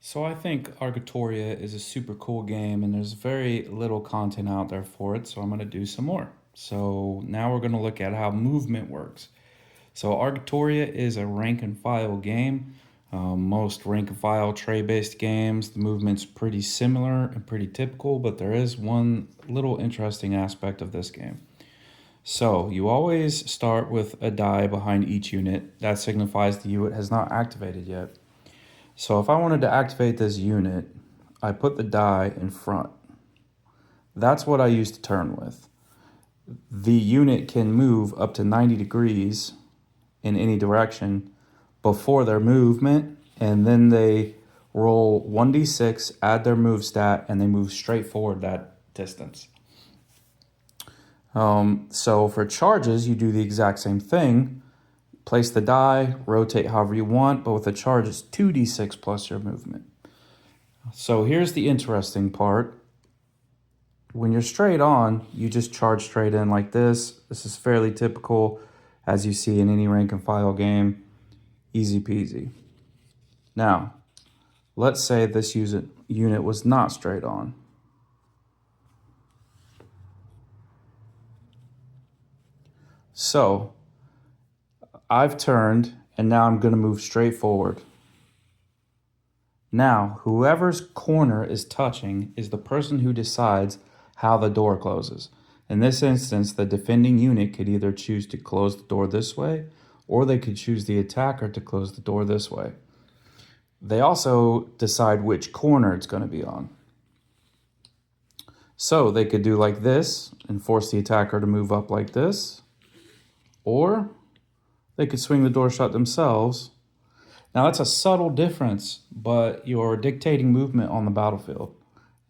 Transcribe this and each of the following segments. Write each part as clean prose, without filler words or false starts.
So I think Argatoria is a super cool game and there's very little content out there for it, so I'm going to do some more. So now we're going to look at how movement works. So Argatoria is a rank and file game. Most rank and file tray-based games, the movement's pretty similar and pretty typical, but there is one little interesting aspect of this game. So you always start with a die behind each unit. That signifies the unit has not activated yet. So if I wanted to activate this unit, I put the die in front. That's what I use to turn with. The unit can move up to 90 degrees in any direction before their movement, and then they roll 1d6, add their move stat, and they move straight forward that distance. So for charges, you do the exact same thing. Place the die, rotate however you want, but with a charge, it's 2d6 plus your movement. So here's the interesting part. When you're straight on, you just charge straight in like this. This is fairly typical, as you see in any rank and file game. Easy peasy. Now, let's say this unit was not straight on. So, I've turned, and now I'm going to move straight forward. Now, whoever's corner is touching is the person who decides how the door closes. In this instance, the defending unit could either choose to close the door this way, or they could choose the attacker to close the door this way. They also decide which corner it's going to be on. So they could do like this and force the attacker to move up like this, or they could swing the door shut themselves. Now that's a subtle difference, but you're dictating movement on the battlefield,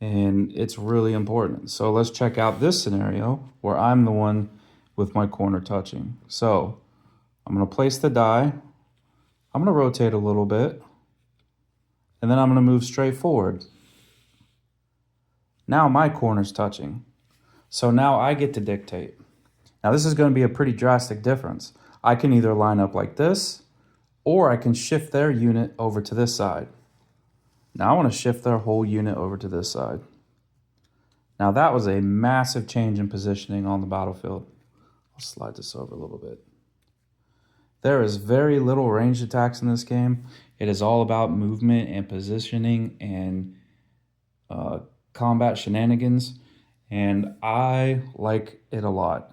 and it's really important. So let's check out this scenario where I'm the one with my corner touching. So I'm going to place the die, I'm going to rotate a little bit, and then I'm going to move straight forward. Now my corner's touching. So now I get to dictate. Now this is going to be a pretty drastic difference. I can either line up like this, or I can shift their unit over to this side. Now I want to shift their whole unit over to this side. Now that was a massive change in positioning on the battlefield. I'll slide this over a little bit. There is very little ranged attacks in this game. It is all about movement and positioning and combat shenanigans, and I like it a lot.